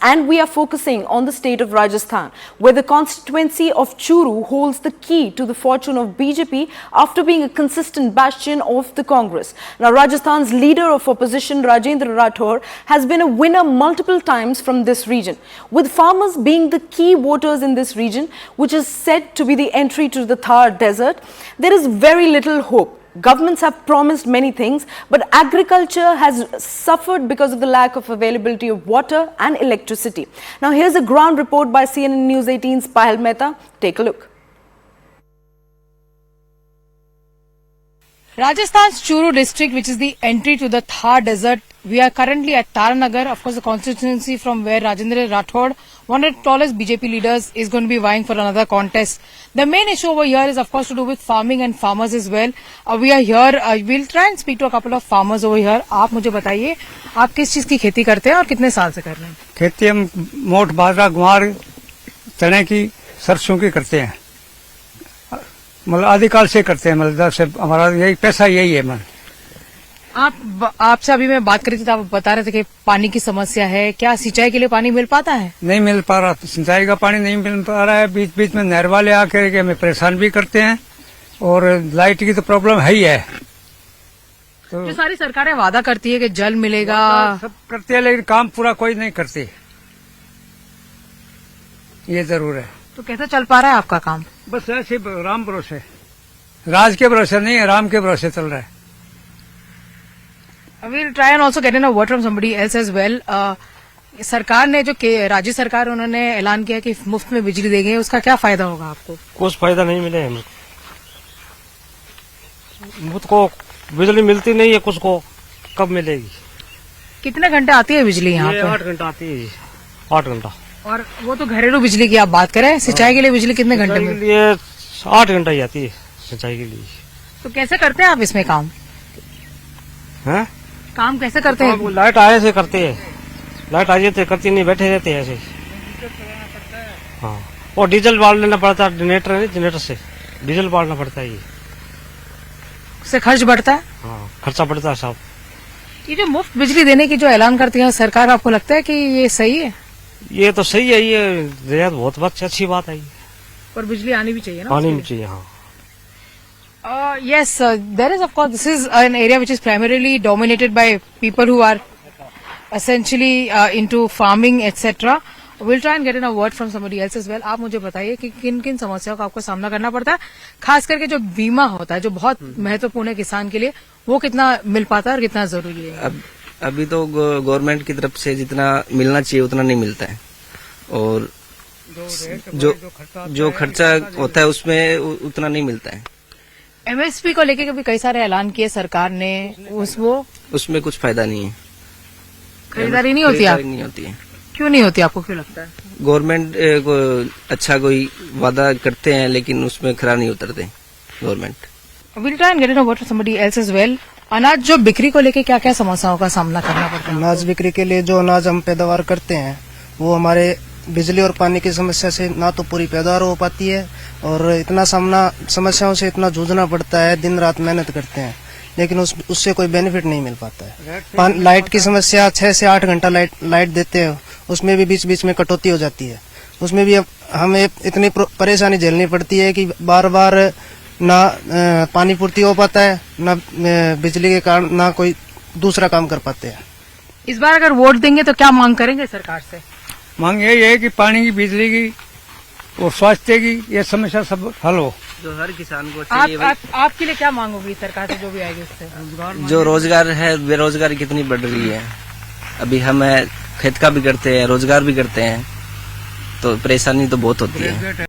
And we are focusing on the state of Rajasthan, where the constituency of Churu holds the key to the fortune of BJP after being a consistent bastion of the Congress. Now, Rajasthan's leader of opposition, Rajendra Rathore, has been a winner multiple times from this region, with farmers being the key voters in this region, which is said to be the entry to the Thar Desert. There is very little hope. Governments have promised many things, but agriculture has suffered because of the lack of availability of water and electricity. Now, here's a ground report by CNN News 18's Pahal Mehta. Take a look. Rajasthan's Churu district, which is the entry to the Thar Desert. We are currently at Taranagar, of course the constituency from where Rajendra Rathore, one of the tallest BJP leaders, is going to be vying for another contest. The main issue over here is of course to do with farming and farmers as well. We are here, we'll try and speak to a couple of farmers over here. आप मुझे बताइए, आप किस चीज की खेती करते हैं और कितने साल से कर रहे हैं? खेती हम मोट, बाजरा, ग्वार, चने की, सरसों की करते हैं। मतलब आदिकाल से करते हैं, मतलब से हमारा यही पैसा यही है। आपसे अभी मैं बात कर रही थी तो आप बता रहे थे कि पानी की समस्या है। क्या सिंचाई के लिए पानी मिल पाता है? नहीं मिल पा रहा, सिंचाई का पानी नहीं मिल पा रहा है। बीच बीच में नहर वाले आकर के हमें परेशान भी करते हैं और लाइट की तो प्रॉब्लम है ही है। तो जो सारी सरकारें वादा करती है कि जल मिलेगा, सब करते हैं, लेकिन काम पूरा कोई नहीं करती, ये जरूर है। तो कैसे चल पा रहा है आपका काम? बस ऐसे राम भरोसे, राज के भरोसे नहीं है, राम के भरोसे चल रहा है। We'll try and also get in a word from somebody else as well. सरकार ने जो राज्य सरकार उन्होंने ऐलान किया कि मुफ्त में बिजली देंगे, उसका क्या फायदा होगा आपको? कुछ फायदा नहीं मिले हमको। मुझको बिजली मिलती नहीं है, कुछ को कब मिलेगी? कितने घंटे आती है बिजली यहाँ पे? 8 घंटा आती है, 8 घंटा। और वो तो घरेलू बिजली की आप बात करें, सिंचाई के लिए बिजली कितने घंटे में? 8 घंटा ही आती है सिंचाई के लिए। तो कैसे करते हैं आप इसमें काम? हैं? काम कैसे करते हैं? लाइट आए से करते हैं, लाइट आ जाते करती नहीं, बैठे रहते हैं ऐसे। हाँ, और डीजल बाल लेना पड़ता है, जनरेटर है, जनरेटर से डीजल बालना पड़ता है। ये उससे खर्च बढ़ता है? हाँ, खर्चा बढ़ता है साहब। ये जो मुफ्त बिजली देने की जो ऐलान करती है सरकार, आपको लगता है कि ये सही है? ये तो सही है, ये बहुत अच्छी बात है। पर बिजली आनी भी चाहिए ना? आनी भी चाहिए, हाँ। Yes, there is, of course, this is an area which is primarily dominated by people who are essentially into farming, etc. We'll try and get in a word from somebody else as well. आप मुझे बताइए कि किन किन समस्याओं का आपको सामना करना पड़ता है, खास करके जो बीमा होता है, जो बहुत महत्वपूर्ण है किसान के लिए, वो कितना मिल पाता है और कितना जरूरी है? अभी तो गवर्नमेंट की तरफ से जितना मिलना चाहिए उतना नहीं मिलता है, और जो खर्चा होता है उसमें उतना नहीं मिलता है। MSP को लेके भी कई सारे ऐलान किए सरकार ने, उसमें कुछ फायदा नहीं है। खरीदारी नहीं होती है? नहीं होती है। क्यों नहीं होती, आपको क्यों लगता है? गवर्नमेंट अच्छा कोई वादा करते हैं लेकिन उसमें खरा नहीं उतरते government. We'll try and get in a word from somebody else as well. अनाज जो बिक्री को लेके क्या क्या समस्याओं का सामना करना पड़ता है? अनाज बिक्री के लिए जो अनाज हम पैदावार करते हैं वो हमारे बिजली और पानी की समस्या से ना तो पूरी पैदावार हो पाती है, और इतना समस्याओं से इतना जूझना पड़ता है, दिन रात मेहनत करते हैं, लेकिन उससे कोई बेनिफिट नहीं मिल पाता है। लाइट की समस्या, 6 से 8 घंटा लाइट देते हैं, उसमें भी बीच बीच में कटौती हो जाती है। उसमें भी हमें इतनी परेशानी झेलनी पड़ती है कि बार बार ना पानी पूर्ति हो पाता है, ना बिजली के कारण ना कोई दूसरा काम कर पाते हैं। इस बार अगर वोट देंगे तो क्या मांग करेंगे सरकार से? मांग यही है कि पानी की, बिजली की और स्वास्थ्य की ये समस्या सब हल हो, जो हर किसान को चाहिए। आपके लिए क्या मांग होगी सरकार से जो भी आएगी उससे? जो रोजगार है, बेरोजगारी कितनी बढ़ रही है। अभी हम खेत का भी करते हैं, रोजगार भी करते हैं, तो परेशानी तो बहुत होती है।